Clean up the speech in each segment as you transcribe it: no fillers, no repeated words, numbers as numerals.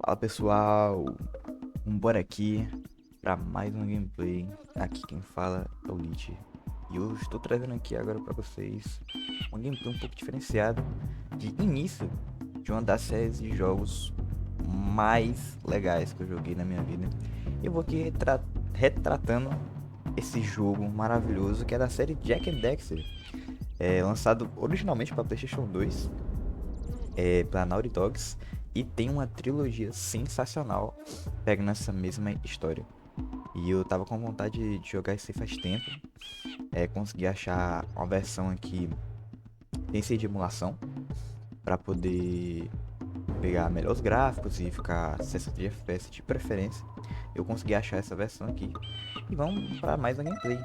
Fala pessoal, bora aqui para mais um gameplay. Aqui quem fala é o Lich. E eu estou trazendo aqui agora para vocês um gameplay um pouco diferenciado de início de uma das séries de jogos mais legais que eu joguei na minha vida. Eu vou aqui retratando esse jogo maravilhoso que é da série Jak and Daxter, lançado originalmente para PlayStation 2, para Naughty Dogs. E tem uma trilogia sensacional pegando essa mesma história. E eu tava com vontade de jogar isso aí faz tempo. Consegui achar uma versão aqui sem ser de emulação, para poder pegar melhores gráficos e ficar 60 FPS de preferência. Eu consegui achar essa versão aqui. E vamos para mais um gameplay,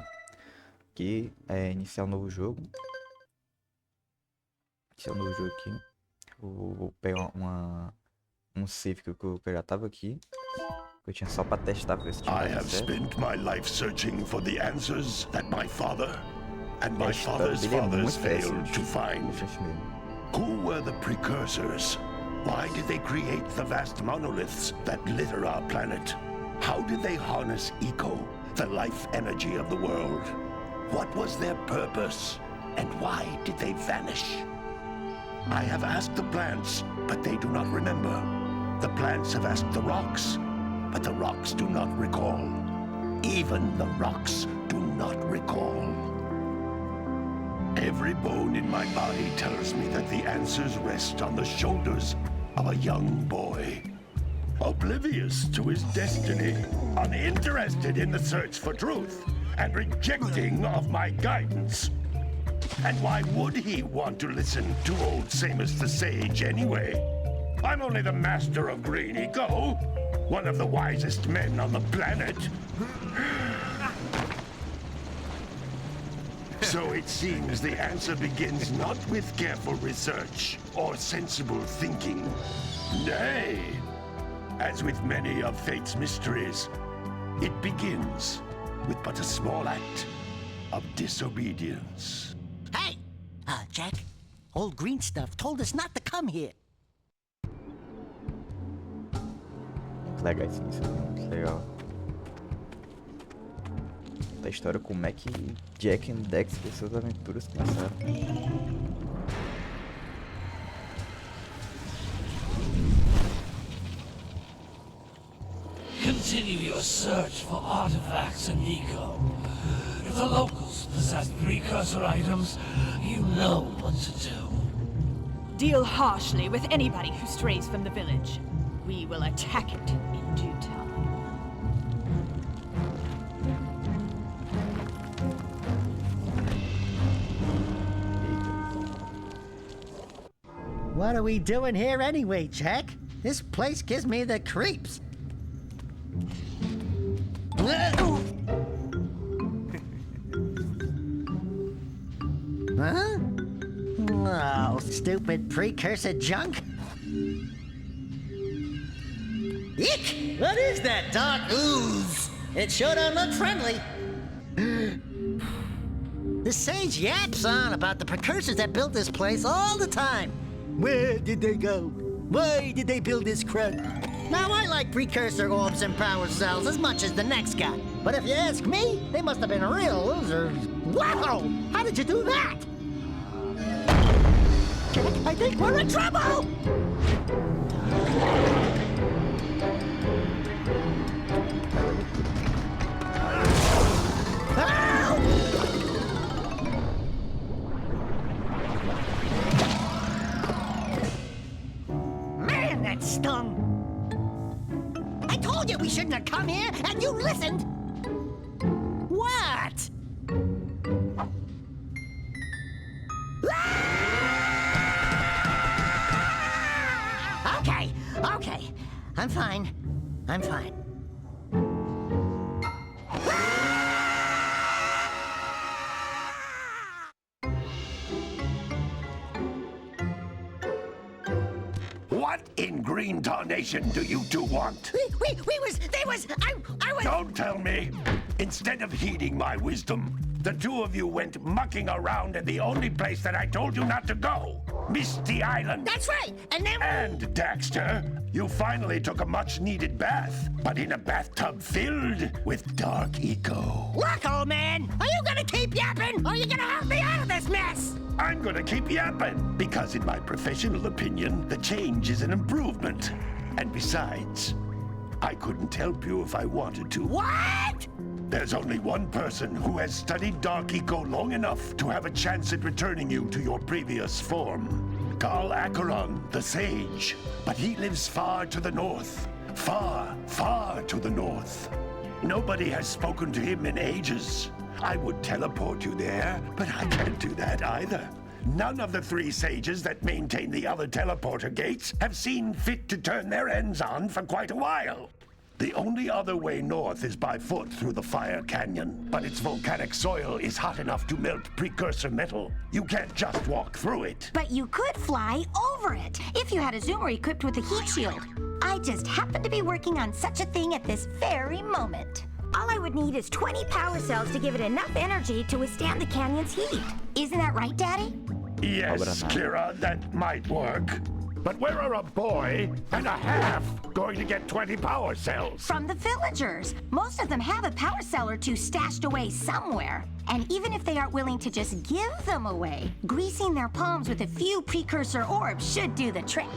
que é iniciar um novo jogo. Iniciar um novo jogo aqui. Vou pegar um save que eu já tava aqui. Eu tinha só pra testar pra ver se tinha I have certo. spent my life searching for the answers that my father and my A história father's dele é fathers muito failed interessante. to find. Interessante mesmo. Who were the precursors? Why did they create the vast monoliths that litter our planet? How did they harness eco, the life energy of the world? What was their purpose? And why did they vanish? I have asked the plants, but they do not remember. The plants have asked the rocks, but the rocks do not recall. Even the rocks do not recall. Every bone in my body tells me that the answers rest on the shoulders of a young boy. Oblivious to his destiny, uninterested in the search for truth, and rejecting of my guidance. And why would he want to listen to old Samus the Sage anyway? I'm only the master of green eco, one of the wisest men on the planet. So it seems the answer begins not with careful research or sensible thinking. Nay, as with many of fate's mysteries, it begins with but a small act of disobedience. Hey! Jak, old green stuff told us not to come here. Muito legal isso, muito legal. Da história, como é que Jak and Daxter e suas aventuras começaram. Continue your search for artifacts and eco. If the locals possess precursor items, you know what to do. Deal harshly with anybody who strays from the village. We will attack it in due time. What are we doing here anyway, Jak? This place gives me the creeps. Huh? Oh, stupid precursor junk. Eek! What is that dark ooze? It sure don't look friendly. The sage yaps on about the precursors that built this place all the time. Where did they go? Why did they build this crud? Now, I like precursor orbs and power cells as much as the next guy. But if you ask me, they must have been real losers. Wow! How did you do that? I think we're in trouble! Help! Man, that stung! I told you we shouldn't have come here, and you listened! What? Okay. I'm fine. What in green tarnation do you two want? I was... Don't tell me! Instead of heeding my wisdom, The two of you went mucking around in the only place that I told you not to go, Misty Island. That's right. And then And, Daxter, you finally took a much-needed bath, but in a bathtub filled with dark eco. look, old man. Are you gonna keep yapping, or are you gonna help me out of this mess? I'm gonna keep yapping, because in my professional opinion, the change is an improvement. And besides, I couldn't help you if I wanted to. What? There's only one person who has studied Dark Eco long enough to have a chance at returning you to your previous form. Carl Acheron, the Sage. But he lives far to the north. Far, far to the north. Nobody has spoken to him in ages. I would teleport you there, but I can't do that either. None of the three sages that maintain the other teleporter gates have seen fit to turn their ends on for quite a while. The only other way north is by foot through the Fire Canyon, but its volcanic soil is hot enough to melt precursor metal. You can't just walk through it. But you could fly over it if you had a zoomer equipped with a heat shield. I just happen to be working on such a thing at this very moment. All I would need is 20 power cells to give it enough energy to withstand the canyon's heat. Isn't that right, Daddy? Yes, Kira, that might work. But where are a boy and a half going to get 20 power cells? From the villagers. Most of them have a power cell or two stashed away somewhere. And even if they aren't willing to just give them away, greasing their palms with a few precursor orbs should do the trick.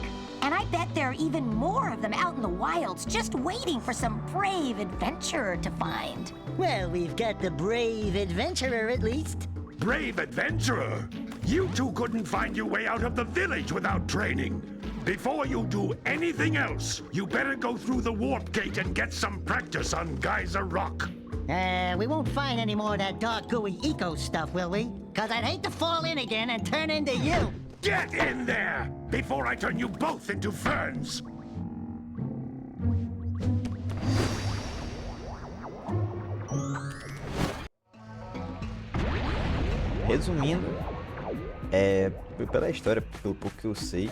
And I bet there are even more of them out in the wilds just waiting for some brave adventurer to find. Well, we've got the brave adventurer at least. Brave adventurer! You two couldn't find your way out of the village without training. Before you do anything else, you better go through the warp gate and get some practice on Geyser Rock. We won't find any more of that dark gooey eco stuff, will we? Cause I'd hate to fall in again and turn into you. Get in there before I turn you both into ferns. Resumindo, pela história, pelo pouco que eu sei,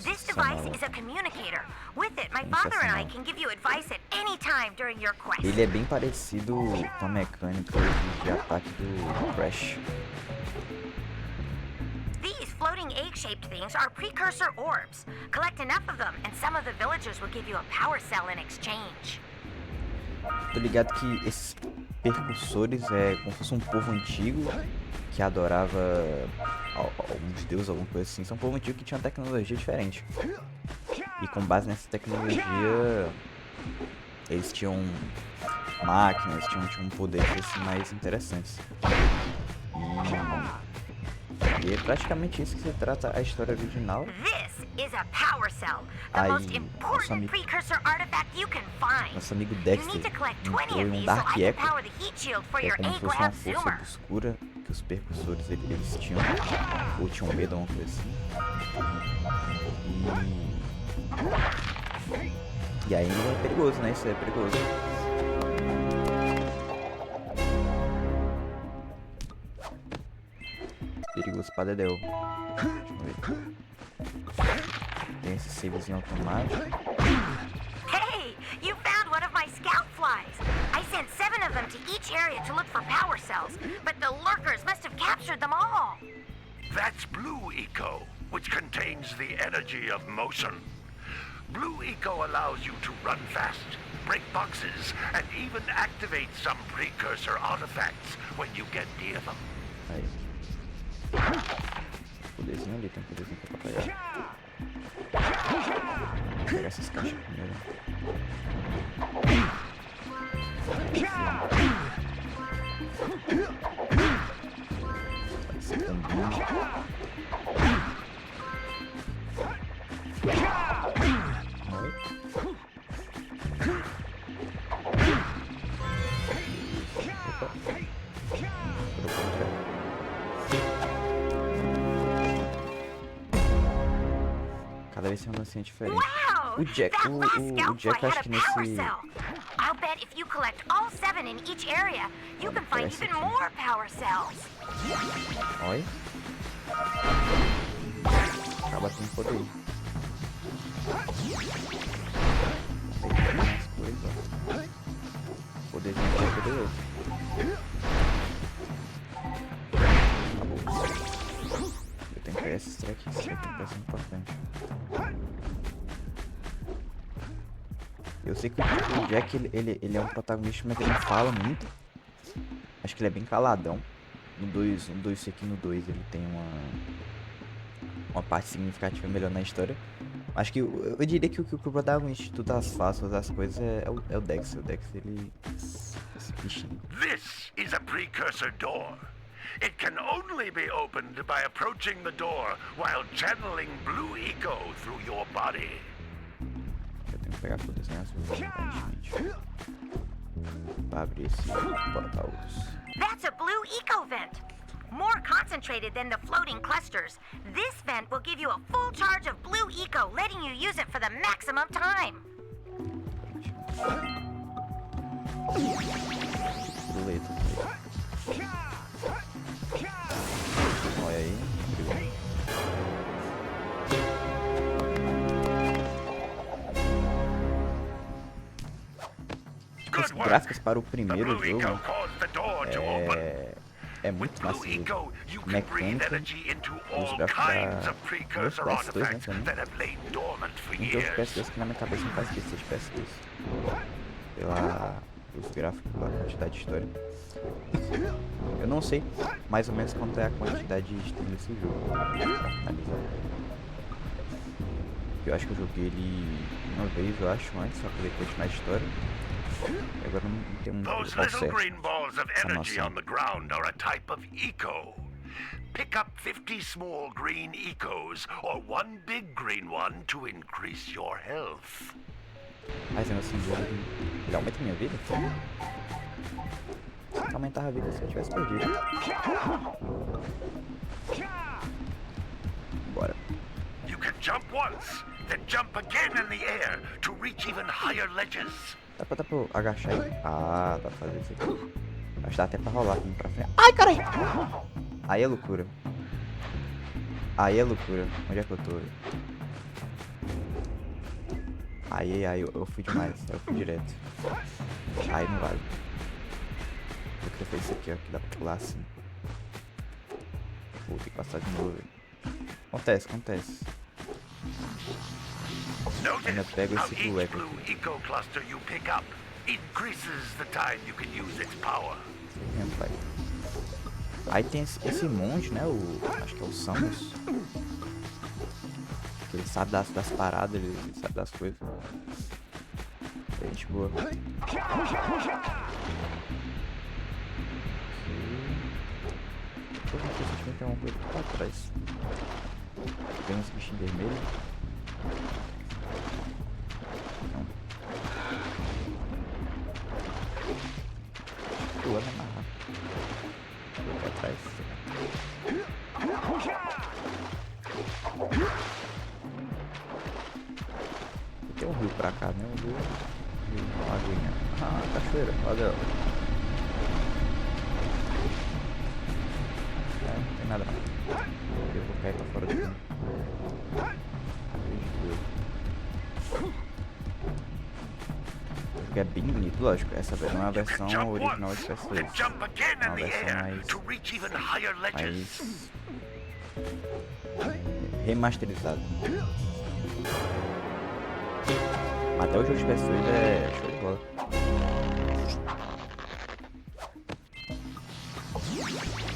This device is a communicator. With it, my father and I can give you advice at any time during your quest. ele é bem parecido com a mecânica de ataque do Crash. These floating egg-shaped things are precursor orbs. Collect enough of them, and some of the villagers will give you a power cell in exchange. Tô ligado que esses percursores é como se fosse um povo antigo que adorava alguns deuses, alguma coisa assim. São um povo antigo que tinha uma tecnologia diferente. E com base nessa tecnologia, eles tinham máquinas, tinham poderes assim, mais interessantes. E é praticamente isso que se trata a história original. This is a power cell, the Aí, most important precursor artifact you can find. Nosso amigo You Dexter need to collect 20 entrou of em um these so Dark I can Echo, power the heat shield for que é your como se fosse uma Agrav força zoomer. obscura que os percursores eles tinham, ou tinham medo, alguma coisa assim. E aí é perigoso, né? Isso é perigoso. Perigoso pra Dedéu. Deixa eu ver. Tem esse savezinho automático. Hey, you found one of my scout flies. I sent 7 of them to each area to look for power cells, but the lurkers must have captured them all. That's Blue Eco, which contains the energy of motion. Blue Eco allows you to run fast, break boxes, and even activate some precursor artifacts when you get near them. Aí. Poderzinho ali, tem um poderzinho pra atrapalhar. Vou pegar essas caixas primeiro. Esse combinho. Cada vez tem um lancinho diferente. Wow! O Jack, That last o scout Jack fly acho had que a power nesse... cell. I'll bet if you collect all 7 in each area, you can find even more power cells. Olha. Acaba tendo poder. Tem mais coisa. Poderzinho é poderoso. que parece importante. Eu sei que o Jack, ele é um protagonista, mas ele não fala muito. Acho que ele é bem caladão. No 2, sei que no 2 ele tem uma parte significativa melhor na história. Acho que eu diria que o protagonista de todas as faces, das coisas, é o Daxter. O Daxter, ele... esse bichinho. This is a precursor door. It can only be opened by approaching the door while channeling blue eco through your body. Eu tenho que pegar todas as aparentemente. Pra abrir esse portal. That's a blue eco vent. More concentrated than the floating clusters. This vent will give you a full charge of blue eco, letting you use it for the maximum time. Boleta. Olha aí. Os gráficos para o primeiro jogo é muito massa. Mecânica. Os gráficos da PS2, né, também. Um jogo PS2 que na minha cabeça não faz esquecer de PS2. Pelos gráficos, pela quantidade de história. Eu não sei mais ou menos quanto é a quantidade de tempo desse jogo. Eu acho que eu joguei ele uma vez, eu acho, antes, pra poder continuar a história. E agora não tem Those little green balls of energy on the ground are a type of eco. Pick up 50 small green ecos or one big green one to increase your health. Mas assim, ele aumenta minha vida? Aumentava a vida se eu tivesse perdido. Bora. You can jump once, then jump again in the air to reach even higher ledges. Dá pra agachar aí? Ah, dá pra fazer isso aqui. Acho que dá até pra rolar aqui pra frente. Ai, caralho! Aí é loucura. Aí é loucura. Onde é que eu tô? Aí eu fui demais. Eu fui direto. Aí não vale. Eu queria fazer isso aqui, ó. Que dá pra pular assim. Vou ter que passar de novo. Acontece. Ainda pego esse blue eco cluster you pick up increases the time you can use its power. Aí tem esse monge, né? Acho que é o Samus. Que ele sabe das paradas, ele sabe das coisas. É gente boa. Provavelmente tem uma coisa pra trás. Tem uns bichinhos vermelhos. Não. Pulando mais rápido. Vou pra trás. Tem um rio pra cá, né? Um rio. Uma aguinha. Ah, cachoeira. Olha. Não tem nada não. Eu vou cair pra fora do rio. É bem bonito, lógico. Essa não é a versão original de PS2. É uma versão mais remasterizada. Até o jogo de PS2 é show de bola.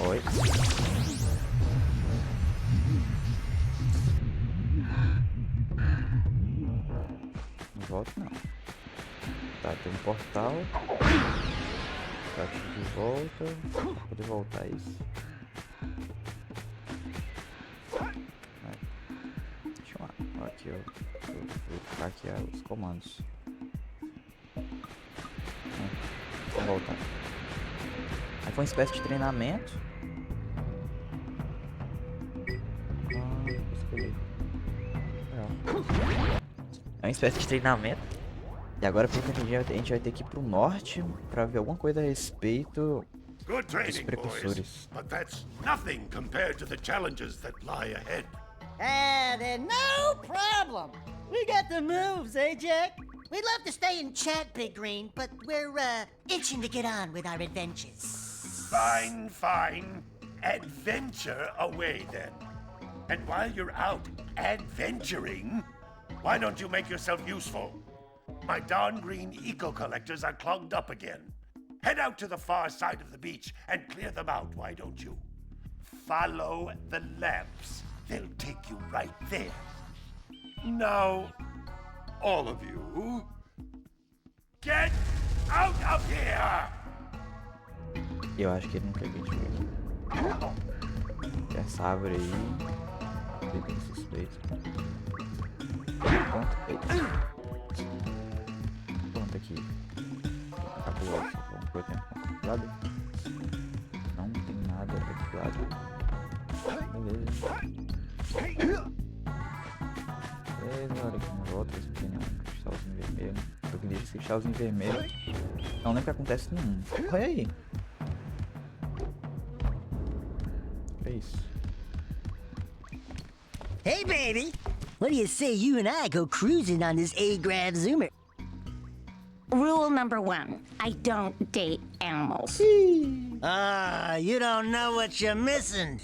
Oi. Não volto não. Tá, tem um portal. Tá aqui de volta. Pra poder voltar isso. Deixa eu lá. Aqui eu vou colocar aqui os comandos. Vamos voltar. Aí foi uma espécie de treinamento. É uma espécie de treinamento. E agora, pelo que eu entendi, a gente vai ter que ir pro norte pra ver alguma coisa a respeito dos precursores. But that's nothing compared to the challenges that lie ahead. Then no problem. We got the moves, eh, Jack? We'd love to stay and chat, Big Green, but we're itching to get on with our adventures. Fine. Adventure away then. And while you're out adventuring, why don't you make yourself useful? My darn green eco-collectors are clogged up again. Head out to the far side of the beach and clear them out, why don't you? Follow the lamps. They'll take you right there. Now, all of you, get out of here! Eu acho que ele não quer que a gente veja. Essa árvore aí. Bem suspeito. Ponto. Ponto aqui. Acabou. Vamos pro tempo. Lado. Não tem nada aqui lado. Beleza. Beleza, olha aqui uma volta. Esse pequeno cristalzinho vermelho. Eu que deixo esse cristalzinho vermelho. Não lembro o que acontece nenhum. Olha aí. É isso. Hey, baby! What do you say you and I go cruising on this A-Grav Zoomer? Rule number 1, I don't date animals. Ah, you don't know what you're missing.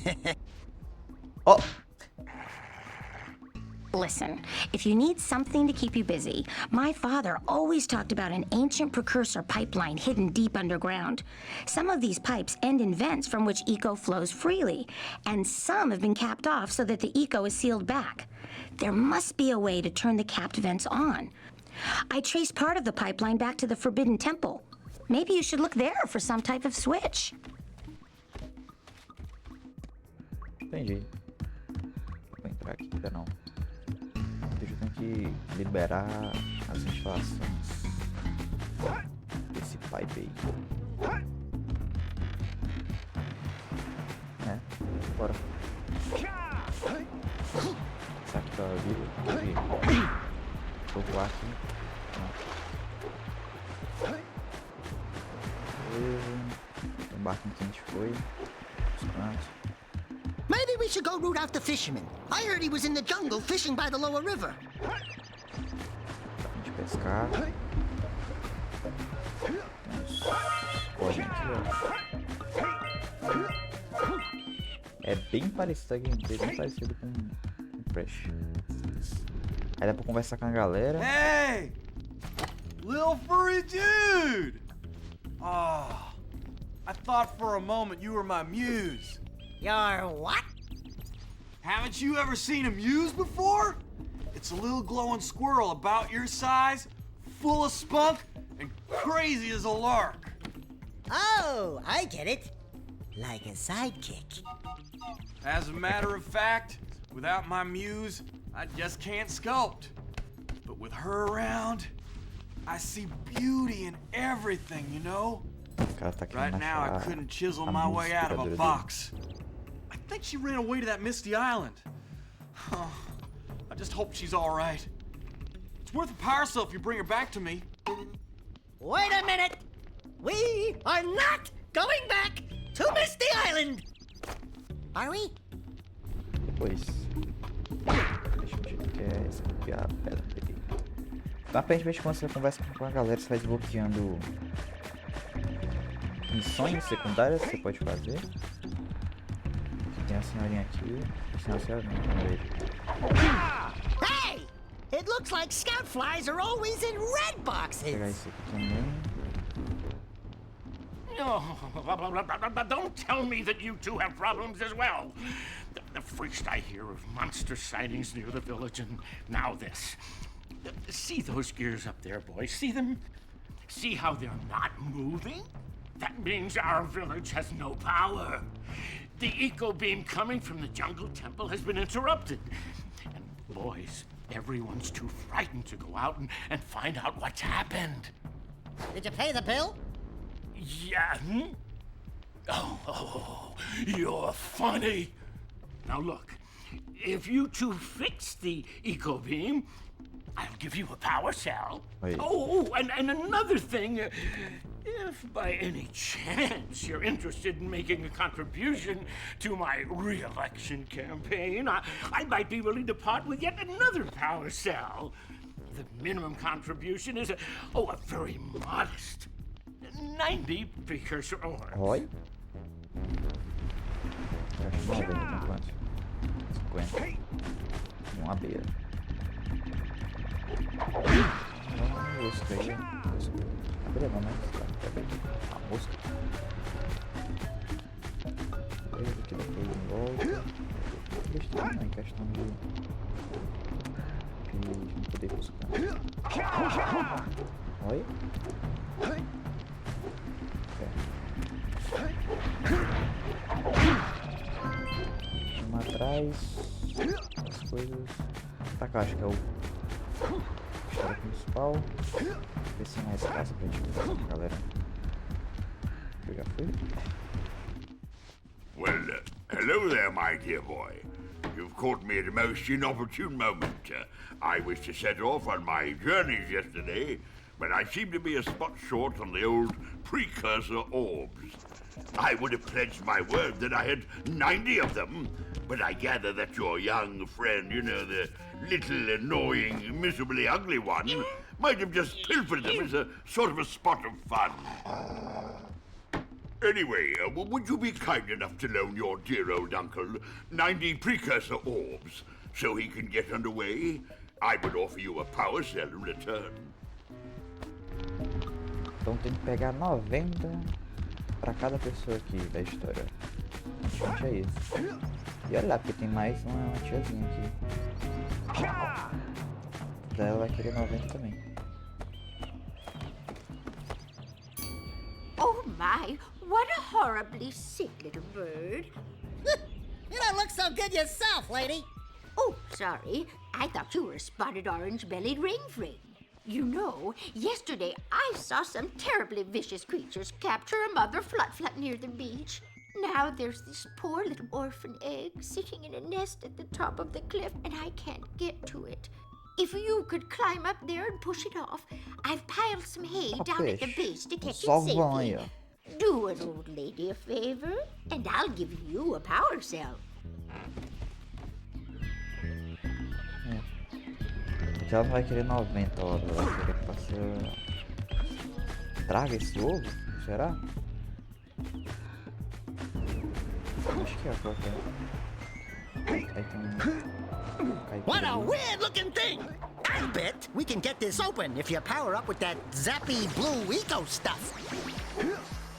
Oh! Listen, if you need something to keep you busy, my father always talked about an ancient precursor pipeline hidden deep underground. Some of these pipes end in vents from which eco flows freely, and some have been capped off so that the eco is sealed back. There must be a way to turn the capped vents on. I traced part of the pipeline back to the Forbidden Temple. Maybe you should look there for some type of switch. Entendi. Vou entrar aqui ainda não. Eu tenho que liberar as instalações desse pipe aí. É, bora. Será que tá vivo? Vou voar aqui. Beleza. Embarcamos que a gente foi. Os cantos. Maybe we should go root out the fisherman. I heard he was in the jungle fishing by the lower river. Pra gente pescar. Olha aqui, ó. É bem parecido a gameplay, bem parecido com Crash. Aí dá pra conversar com a galera. Hey! Little furry dude! Oh, I thought for a moment you were my muse. Your what? Haven't you ever seen a muse before? It's a little glowing squirrel about your size, full of spunk, and crazy as a lark. Oh, I get it. Like a sidekick. As a matter of fact, without my muse, I just can't sculpt. But with her around, I see beauty in everything, you know? Right now, I couldn't chisel my way out of a box. I think she ran away to that misty island. Oh, I just hope she's all right. It's worth a power cell if you bring her back to me. Wait a minute! We are not going back to Misty Island! Are we? Depois. Deixa eu ver o que é esse aqui, a pedra. Peguei. Então, aparentemente, quando você conversa com a galera, você vai desbloqueando missões secundárias que você pode fazer. Tem a senhorinha aqui. Tem a senhora não vejo. Hey! It looks like scout flies are always in red Vou boxes. pegar esse aqui também. Oh, don't tell me that you two have problems as well. First I hear of monster sightings near the village, and now this. See those gears up there, boys? See them? See how they're not moving? That means our village has no power. The eco beam coming from the jungle temple has been interrupted. And boys, everyone's too frightened to go out and find out what's happened. Did you pay the bill? Yeah. Oh, you're funny. Now look, if you two fix the eco beam, I'll give you a power cell. Wait. Oh, and another thing, if by any chance you're interested in making a contribution to my re-election campaign, I might be willing to part with yet another power cell. The minimum contribution is a very modest 90 precursor orbs. Oi? Eu acho 90 por enquanto. 50. Uma abelha. Uma mosca aí. Abelha não, mas a mosca. Coisa aqui depois em volta. Besteira não, em questão de não poder buscar. Oi? Vamos atrás. As coisas. Pra cá, acho que é o história principal. Ver se mais caça pra gente ver, galera. Eu já fui. Well, hello there, my dear boy. You've caught me at a most inopportune moment. I was to set off on my journeys yesterday, but I seem to be a spot short on the old precursor orbs. I would have pledged my word that I had 90 of them, but I gather that your young friend, you know, the little annoying, miserably ugly one, might have just pilfered them as a sort of a spot of fun. Anyway, would you be kind enough to loan your dear old uncle 90 precursor orbs so he can get underway? I would offer you a power cell in return. Então tem que pegar 90 pra cada pessoa aqui da história. Gente, é isso. E olha lá, porque tem mais uma tiazinha aqui. Ela vai querer 90 também. Oh my, what a horribly sick little bird. You don't look so good yourself, lady. Oh, sorry. I thought you were a spotted orange-bellied ring-fring. You know, yesterday I saw some terribly vicious creatures capture a mother flut-flut near the beach. Now there's this poor little orphan egg sitting in a nest at the top of the cliff, and I can't get to it. If you could climb up there and push it off, I've piled some hay down at the base to catch it safely. Do an old lady a favor, and I'll give you a power cell. Que ela não vai querer 90, ó. Ela vai querer que você traga esse ovo? Será? Acho que é a própria. Aí tem What a weird-looking thing! I bet we can get this open if you power up with that zappy blue eco stuff.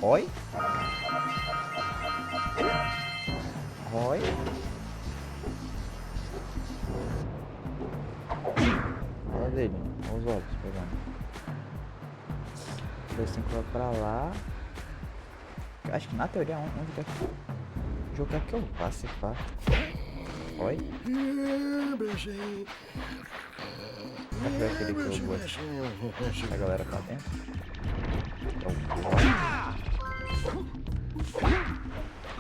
Oi? Oi? Olha dele, olha os olhos pegando. Depois tem que ir pra lá. Acho que na teoria onde quer que jogar que eu vá, se pá. Oi? Será que vai querer que eu bote a galera pra dentro?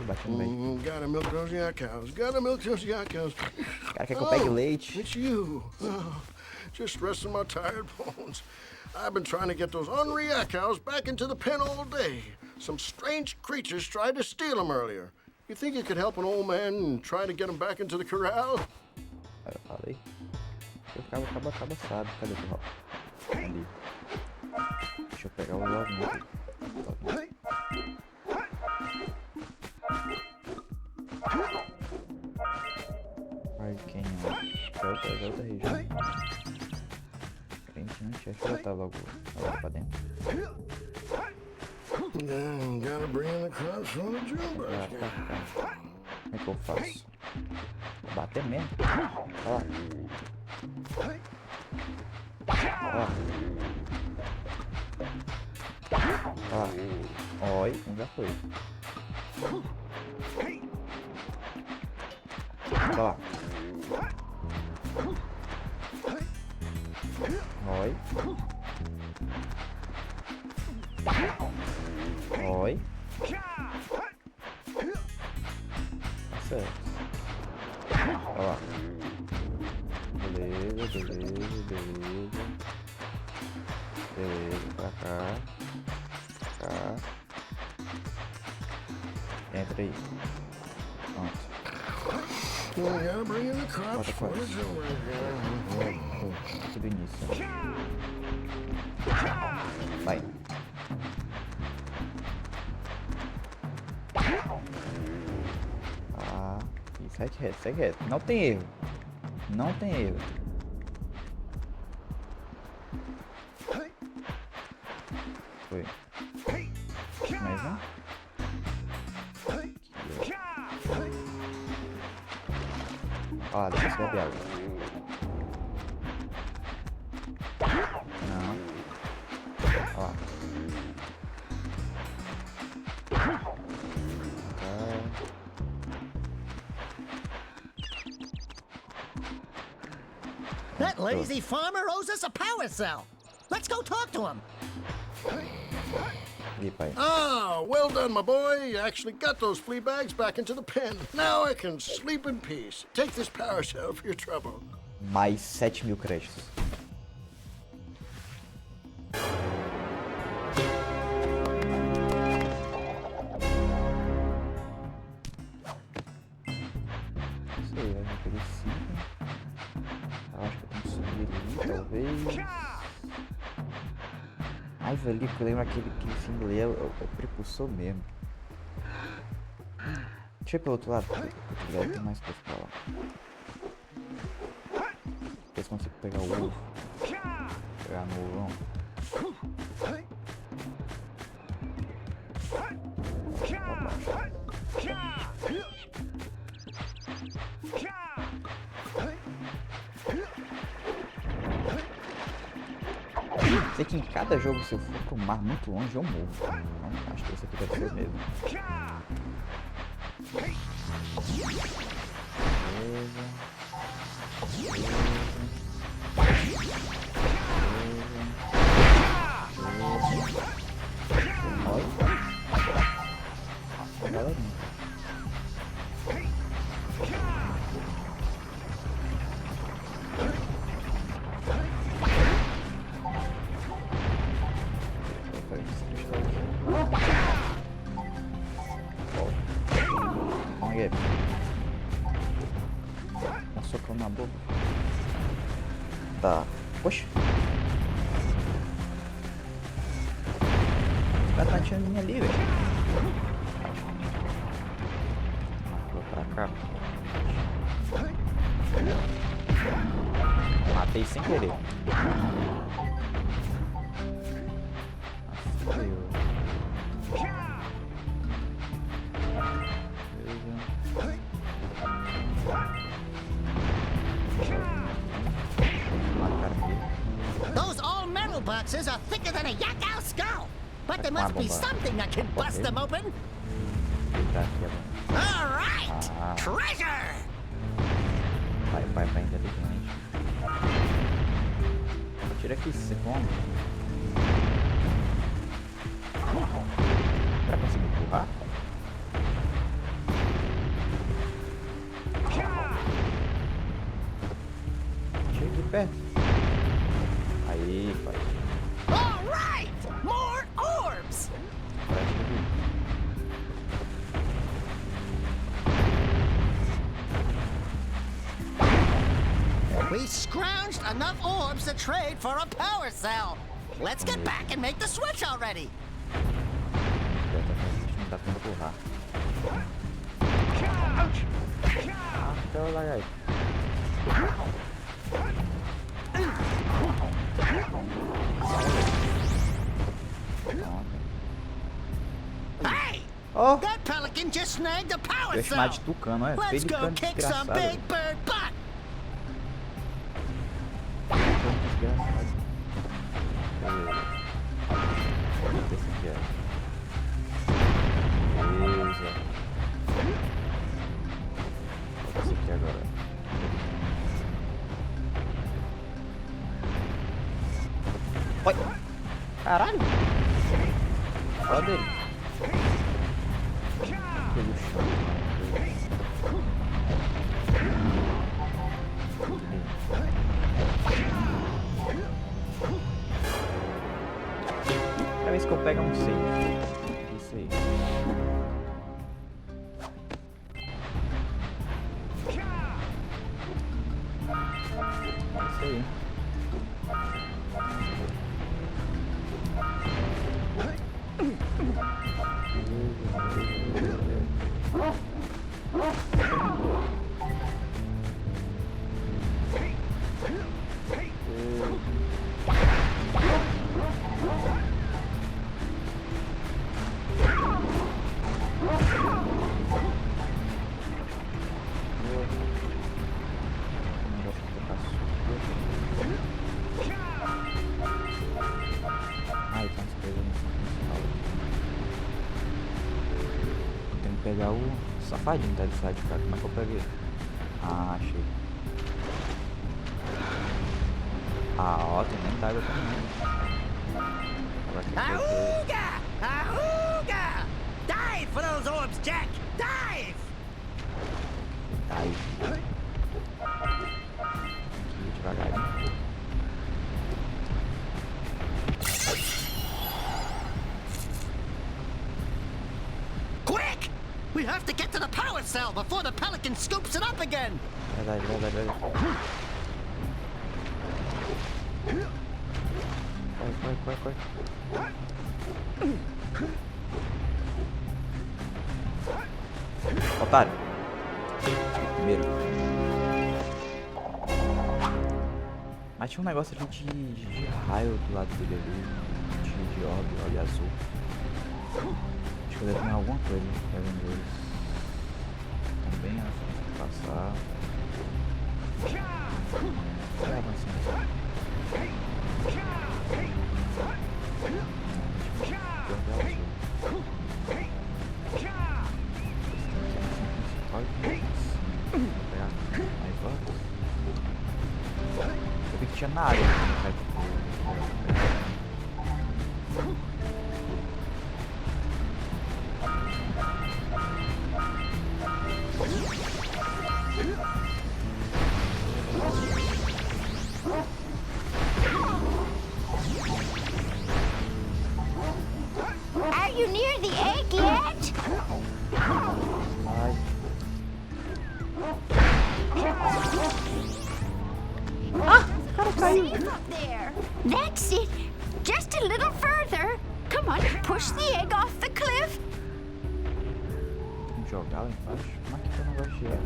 Batendo bem. Gotta milk those yak cows. Gotta milk those yak cows. Cara, quer que eu pegue leite? It's you. Just resting my tired bones. I've been trying to get those ornery yak cows back into the pen all day. Some strange creatures tried to steal them earlier. You think you could help an old man and try to get them back into the corral? Eu falei. Eu ficava cabeçado. Cadê o Rob? Ali. Deixa eu pegar o login. Arquém, ó. Outra região. Crente não tinha. Deixa eu botar logo pra dentro. Gotta bring in the crops from the jumbo. Como é que eu faço? Vou bater mesmo. Olha lá. Olha lá. Olha lá. Oi, já foi. Olha lá. Oi. Oi. Tá certo. Olha lá. Beleza. Beleza, pra cá. Entra aí. Pronto. Gotta bring in the crops from the jumbo. Aqui do início. Vai. Ah, isso Segue reto. Não tem erro. Não tem erro. Foi. Mais um. Ó, deixa eu beber água. Não. Ó. That lazy farmer owes us a power cell. Let's go talk to him. E pai. Ah, well done, my boy. You actually got those flea bags back into the pen. Now I can sleep in peace. Take this power cell for your trouble. Mais 7.000 créditos. Isso aí, vai naquele cima. Acho que eu tenho que subir ali, talvez. Mas ali que eu lembro aquele símbolo ali é o Precursor mesmo. Deixa eu ir pro outro lado, porque deve ter mais coisa pra lá. Ver se consigo pegar o ovo. Pegar no ovão. Sei que em cada jogo, se eu for pro mar muito longe, eu morro. Então, acho que esse aqui deve ser o mesmo. Um socão na boca. Tá. Poxa. O cara tá atirando em mim ali, velho. Vou pra cá. Matei sem querer. Those all-metal boxes are thicker than a yak-owl skull, but there must be something that can bust them open. All right, treasure. Vai inteligente. Tira aqui, você come. Será que consigo empurrar? Chega aqui perto. Aí, pai. All right, more orbs. We scrounged enough orbs to trade for a power cell. Let's get back and make the switch already. Não dá pra empurrar. Então lá, aí. Hey! Oh! That pelican just snagged a power Eu ia chamar cell. de tucano, é? Let's go Pelicano kick some desgraçado. big bird butt. Desgraçado. Esse aqui, ó. Beleza. Esse aqui agora. Oi! Caralho! Olha dele. Pelo chão. Cada vez que eu pego um save. Isso aí. Isso aí. pegar o safadinho, tá? De site, cara. Como é que eu peguei? Ah, achei. Ah, ó, tem nem d'água também. Auga! Auga! Dive for those orbs, Jak! Dive! Aí. Aqui, devagarinho. Quick! We have to get to the power cell before the pelican scoops it up again! Verdade. Corre. Otário. Primeiro. Mas tinha um negócio ali de raio do lado dele ali. De orbe azul. Acho que deve ter alguma coisa. Também assim, passar. Vai avançando. Eu vi que tinha na área. Are you near the egg yet? Ai. Safe up there. That's it. Just a little further. Come on, push the egg off the cliff. Tem que jogar lá embaixo? Como é que eu não gosto de egg?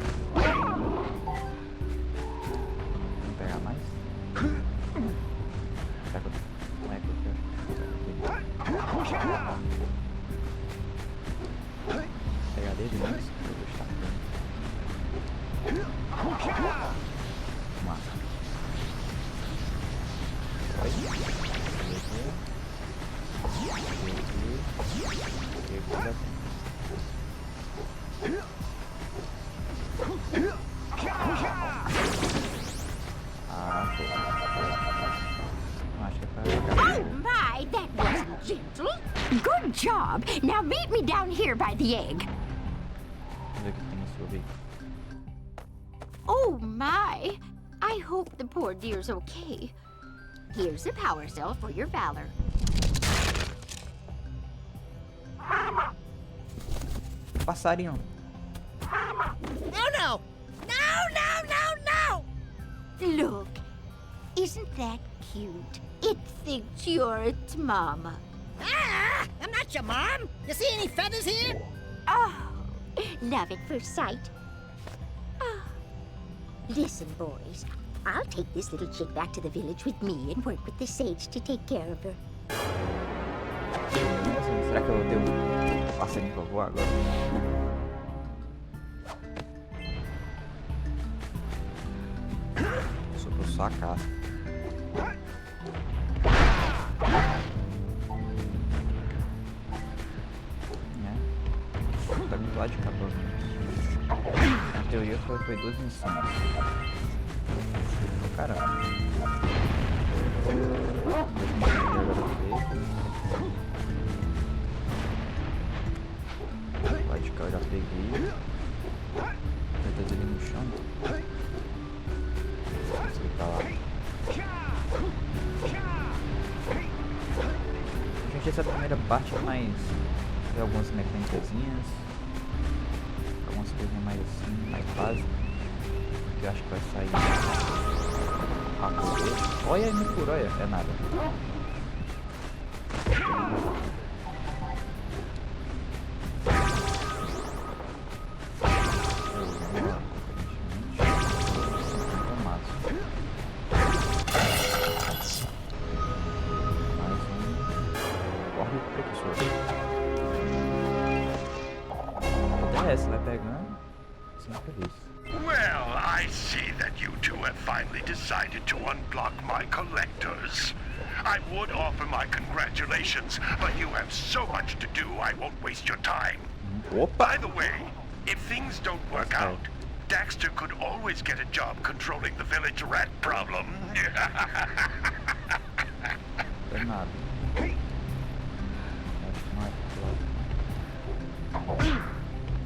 Vamos pegar mais? Será que eu... Como é que eu quero? Pegar dele mais? Eu vou estar massa. Oh my, that wasn't gentle. Good job. Now meet me down here by the egg. Vamos ver o que tem nesse ouvir. Oh my. I hope the poor dear's okay. Here's a power cell for your valor. Passarinho. No! Look, isn't that cute? It thinks you're its mama. Ah! I'm not your mom! You see any feathers here? Oh, love at first sight. Oh. Listen, boys. I'll take this little chick back to the village with me and work with the sage to take care of her. Será que eu vou ter um passarinho pra voar agora? Sobrou só a caça. Tá do lado de cá, provavelmente. Na teoria foi 12 missões. Caramba. Lá de cá eu já peguei. Vai ter ele no chão. Você tá lá. Gente, essa primeira parte é mais. Tem algumas mecânicazinhas. Algumas coisinhas mais assim, mais básicas. Que eu acho que vai sair. Olha aí, me furou, olha. É nada. Essa vai pegando, sempre isso. Well, I see that you two have finally decided to unblock my collectors. I would offer my congratulations, but you have so much to do, I won't waste your time. Opa! By the way, if things don't work out, Daxter could always get a job controlling the village rat problem. Danado.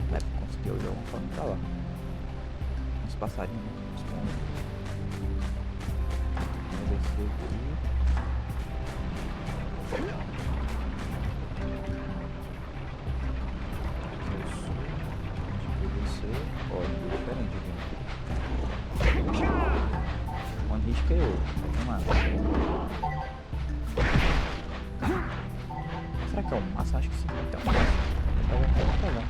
Deve conseguir olhar uma forma pra lá. Uns passarinhos, uns pombos. Vou descer aqui. Olha, diferente aqui. Onde risqueou? Vamos lá. Será que é o massa? Acho que sim. Então, tá lá.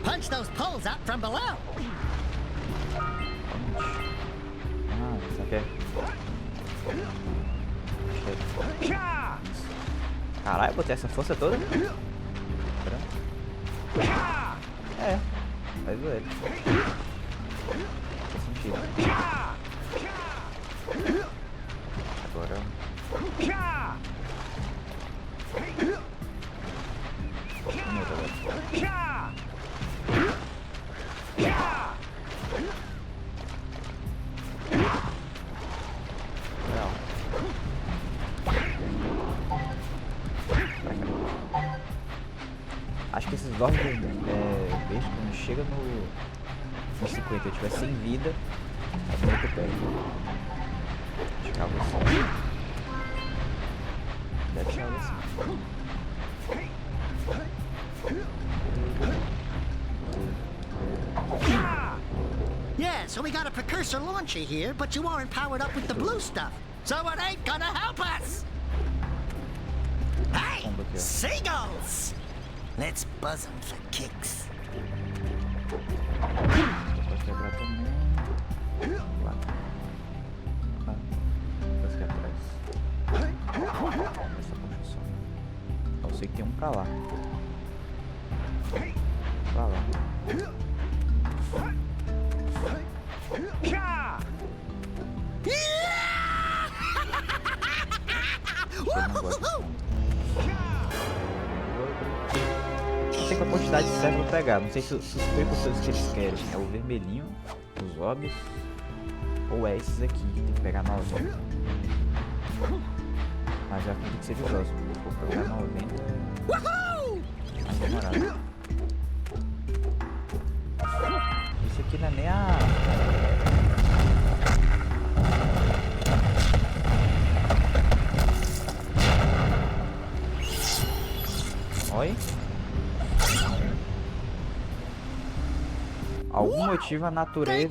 Punch those poles out from below. Ah, isso aqui é. Caralho, botei essa força toda? É, faz doer. Faz sentido. Agora. Acho que esses orcs verdes, quando chega no 50 e tiver sem vida, é muito que eu pego. Acho que é algo assim. Deve ser algo assim. Yeah, so we got a precursor launcher here, but you aren't powered up with the blue stuff. So it ain't gonna help us! Hey! Seagulls! Let's buzz them for kicks. Pode quebrar também. Lá. Vai ficar atrás. Essa construção. Eu sei que tem um pra lá. Pra lá. Não sei qual a quantidade certa pra pegar. Não sei se os precursores que eles querem é o vermelhinho, os óbvios, ou é esses aqui que tem que pegar 90. Mas eu acredito que seja os óbvios. Vou pegar 90. Mais demorado. Isso aqui não é nem a... Oi? Algum motivo a natureza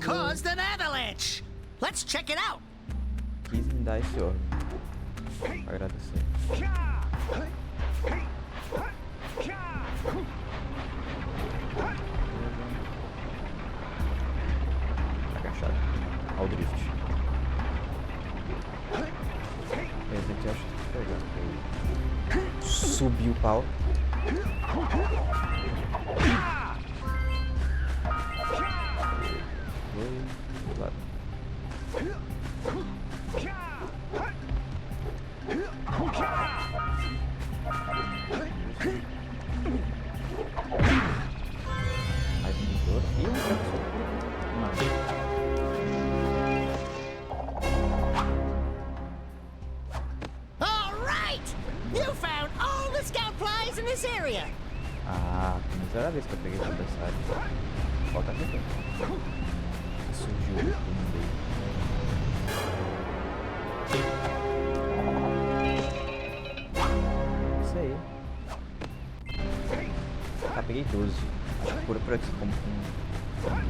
quis me dar esse órgão. Pra agradecer. Agachado. Olha o drift. Esse aqui eu acho que pegar. Subiu o pau. Do lado. Mais um motor e um precursor. All right! You found all the scout flies in this area. Ah, primeira vez que eu peguei esse adversário. Falta aqui. Surgiu no meio. Isso aí. Ah, peguei 12. Acho que por aqui como com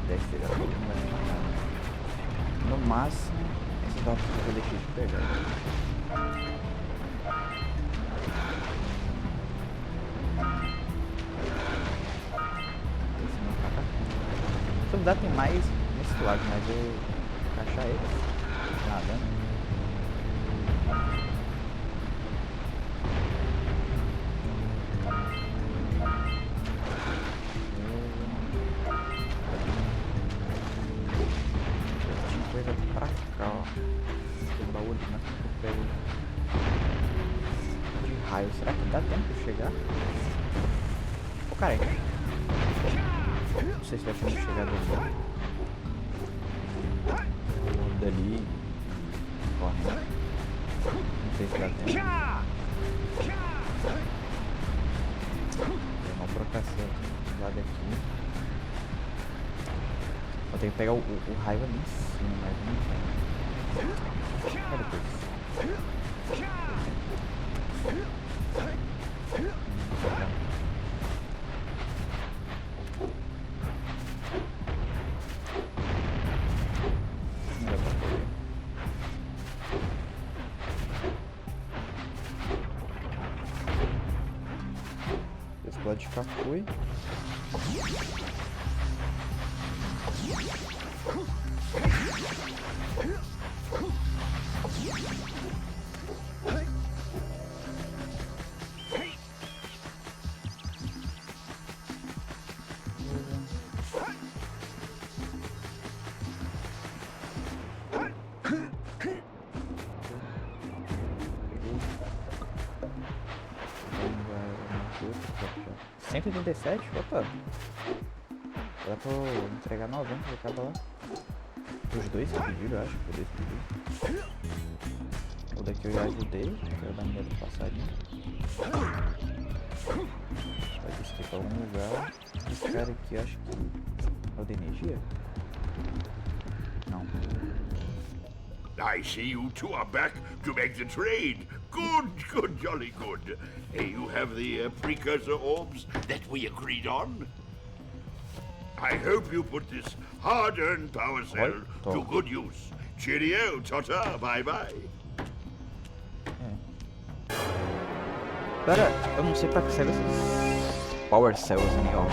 10 pegar tudo, não vai nem mais nada. No máximo, esse dá que eu deixei de pegar. Esse não tá cá. Se eu mudar tem mais nesse lado, mas eu encaixar ele. Nadando. Tinha coisa pra cá, ó. Tem um baú ali, mas eu pego de raio. Será que dá tempo de chegar? Ô, cara, não sei se vai ter como chegar dali, correndo. Não sei se dá tempo. Vamos pra cá, lá daqui. Eu tenho que pegar o raio ali em cima, mas não tem. Olha depois. Esse lado de cá foi. R$187? Opa! Dá pra eu entregar 90 e acaba lá. Os dois que pediram, eu acho que foi dois que pediram. O daqui eu já ajudei, que é o da mulher do passarinho. Vai ter que ir pra algum lugar. Esse cara aqui eu acho que é o da energia? Não. I see you two are back to make the trade. Good, jolly good. You have the precursor orbs that we agreed on. I hope you put this hard-earned power cell to good use. Cheerio, Tota, bye-bye. Pera, eu não sei pra que serve esses power cells ali, ó.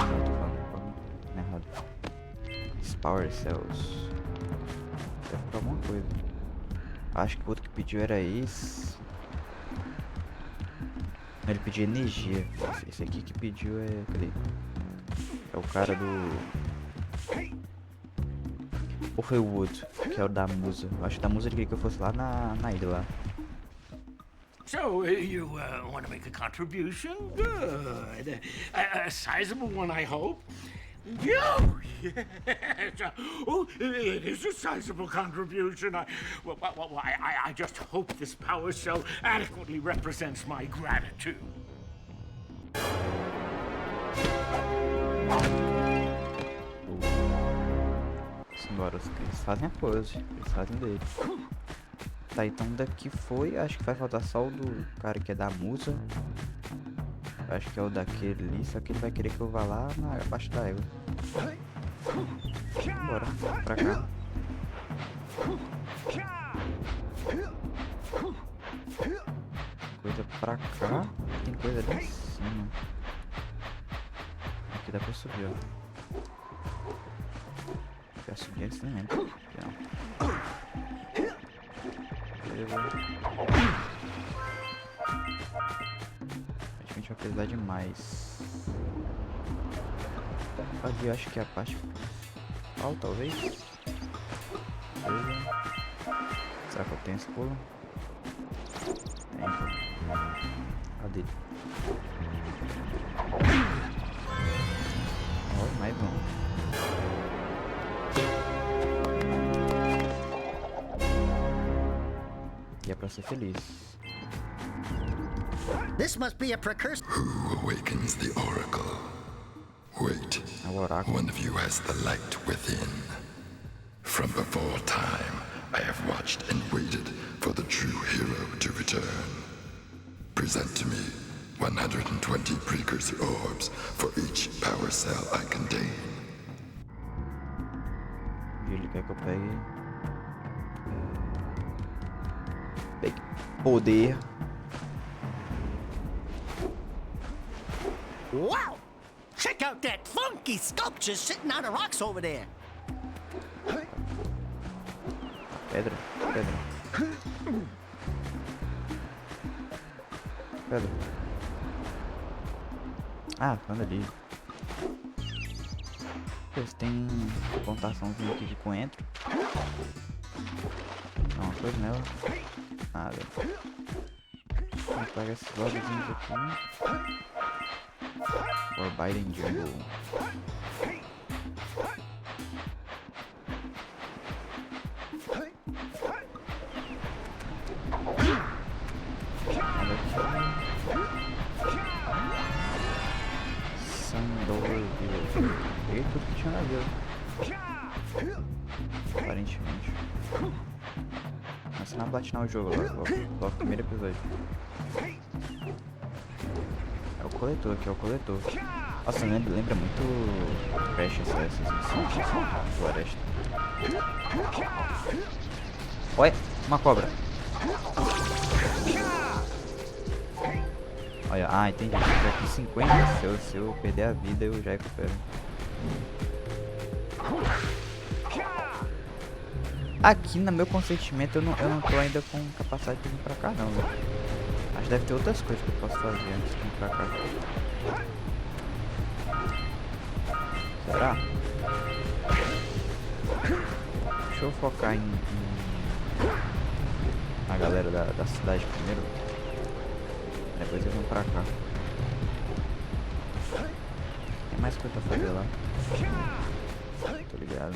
Errado. Esses power cells. Deve pra alguma coisa. Acho que o outro que pediu era esse. Ele pediu energia. Esse aqui que pediu é... Cadê? É o cara do... Ou foi o Wood, que é o da musa. Acho que da musa ele queria que eu fosse lá na ilha lá. So, you want to make a contribution? Good. A sizable one, I hope. Oh, yes. Oh, it is a sizable contribution. I just hope this power cell adequately represents my gratitude. Agora eles fazem a pose, eles fazem dele. Tá, então daqui foi, acho que vai faltar só o do cara que é da musa. Acho que é o daquele ali, só que ele vai querer que eu vá lá abaixo da água. Bora, pra cá. Coisa pra cá, tem coisa ali em cima. Aqui dá pra subir, ó. Já subi assim, né? Acho que a gente vai precisar de mais. Ali eu acho que é a parte final, talvez. Será que eu tenho esse pulo? Tem. Cadê? Ó, mais um. E é pra ser feliz. This must be a precursor. Who awakens the oracle? Wait, one of you has the light within. From before time, I have watched and waited for the true hero to return. Present to me 120 precursor orbs for each power cell I contain. E ele quer que eu pegue... Pegue poder. Wow! Check out that funky sculpture sitting on the rocks over there. Pedra. Ah, anda ali. Depois tem pontuaçãozinha aqui de coentro. Não, uma coisa nela. Nada. Vamos pegar esses logzinhos aqui. Forbidden Jungle. Sandover Village. Peguei tudo que tinha na vila. Aparentemente. Mas se não platinar o jogo logo no primeiro episódio. É o coletor aqui, é o coletor. Nossa, lembra muito Crash essa floresta. Olha, uma cobra. Olha, ah, entendi. Já aqui 50, se eu perder a vida eu já recupero. Aqui, no meu consentimento, eu não tô ainda com capacidade de vir pra cá, não, velho. Mas deve ter outras coisas que eu posso fazer antes de vir pra cá. Será? Deixa eu focar na galera da cidade primeiro. Depois eu vou pra cá. Tem mais coisa pra fazer lá. Tô ligado.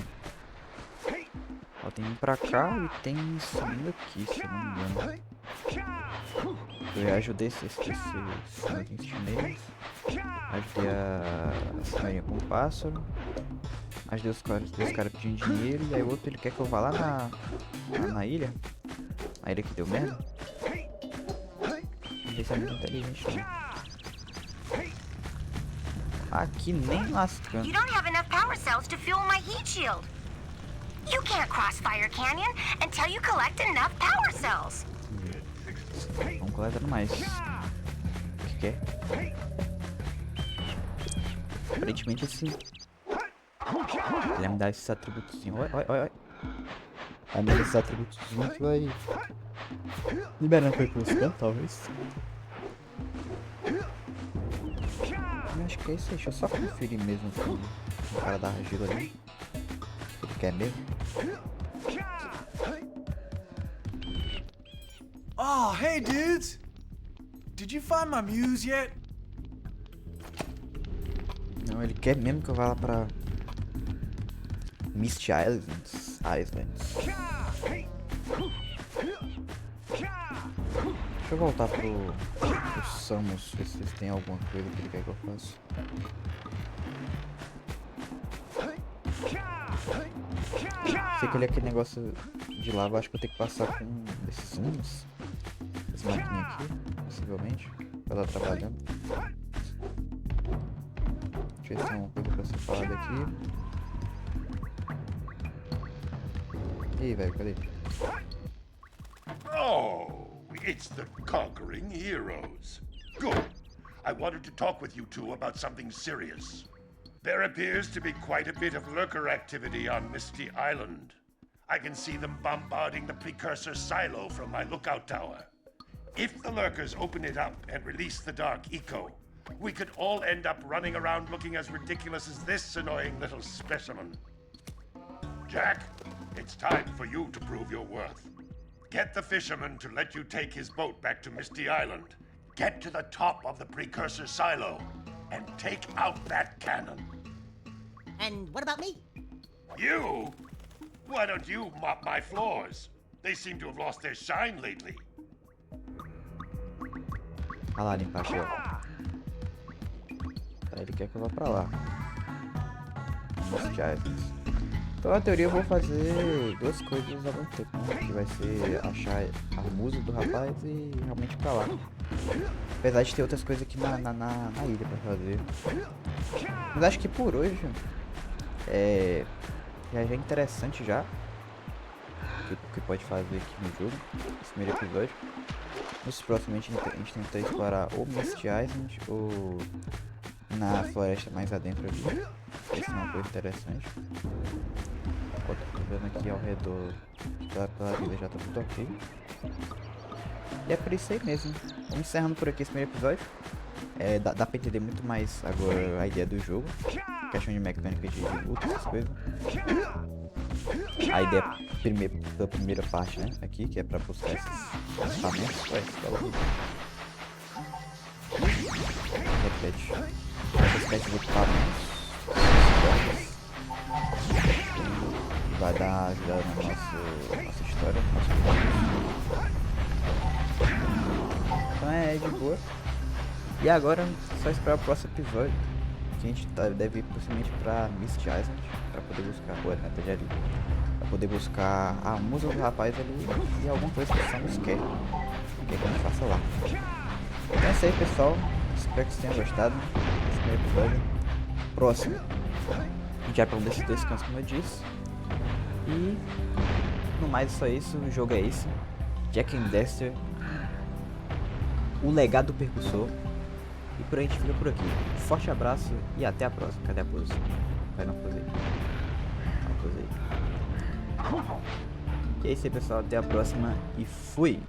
Ó, tem um pra cá e tem subindo aqui, se eu não me engano. Eu ajudei esses senhorzinhos chineses. Ajudei a senhorinha com o pássaro. Ajudei os caras pedindo dinheiro. E aí o outro ele quer que eu vá lá na ilha. A ilha que deu merda. Não sei se é muito inteligente não. Aqui nem lascando. You don't have enough power cells to fuel my heat shield. You can't cross Fire Canyon until you collect enough power cells. Vamos coletando mais. O que é? Aparentemente esse... Ele vai me dar esses atributozinhos. Oi. Vai me dar esses atributozinhos que vai... Liberando pra Precursor, talvez. Eu acho que é isso aí. Deixa eu só conferir mesmo com o cara da argila ali. Ele quer mesmo? Oh, hey dudes! Did you find my muse yet? Não, ele quer mesmo que eu vá lá pra... Islands. Deixa eu voltar pro Samus, ver se eles têm alguma coisa que ele quer que eu faça. Sei que ele é aquele negócio de lava, acho que eu tenho que passar com esses uns. Essa maquininha aqui, possivelmente. Ela tá trabalhando. Deixa eu ver se tem alguma coisa pra ser falada aqui. Ih, velho, cadê? Oh, it's the conquering heroes. Good. I wanted to talk with you two about something serious. There appears to be quite a bit of lurker activity on Misty Island. I can see them bombarding the Precursor silo from my lookout tower. If the lurkers open it up and release the dark eco, we could all end up running around looking as ridiculous as this annoying little specimen. Jak, it's time for you to prove your worth. Get the fisherman to let you take his boat back to Misty Island. Get to the top of the Precursor silo and take out that cannon. And what about me? You? Why don't you mop my floors? They seem to have lost their shine lately. Olha lá, limpar aqui, ó. Ele quer que eu vá pra lá. Então, na teoria, eu vou fazer duas coisas ao mesmo tempo, né? Que vai ser achar a musa do rapaz e realmente pra lá. Apesar de ter outras coisas aqui na ilha pra fazer. Mas acho que por hoje já é interessante já. O que pode fazer aqui no jogo, nesse primeiro episódio. Nos próximos a gente tenta explorar ou Misty Island ou na floresta mais adentro ali. Essa é uma coisa interessante. foto que eu tô vendo aqui ao redor da vida já tá tudo ok. E é por isso aí mesmo. Vamos encerrando por aqui esse primeiro episódio. Dá pra entender muito mais agora a ideia do jogo. Questão de mecânica de luta, essas coisas. A ideia da primeira parte, né? Aqui, que é pra buscar esses equipamentos. Repete. Essa espécie de equipamentos. Vai dar ajuda na nossa história. Então é de boa. E agora, só esperar o próximo episódio. Que a gente deve ir possivelmente pra Island pra poder buscar a jornada de ali. Pra poder buscar a musa do rapaz ali e alguma coisa que o Samus quer. Que é que a gente faça lá. Então é isso aí, pessoal. Espero que vocês tenham gostado desse primeiro episódio. Próximo, a gente vai pra um desses dois cantos, como eu disse. E no mais, só isso. O jogo é esse: Jak and Daxter, o legado do Precursor. E por aí a gente fica por aqui. Forte abraço e até a próxima. Cadê a pose? Vai na pose aí. A pose aí. E é isso aí, pessoal. Até a próxima e fui!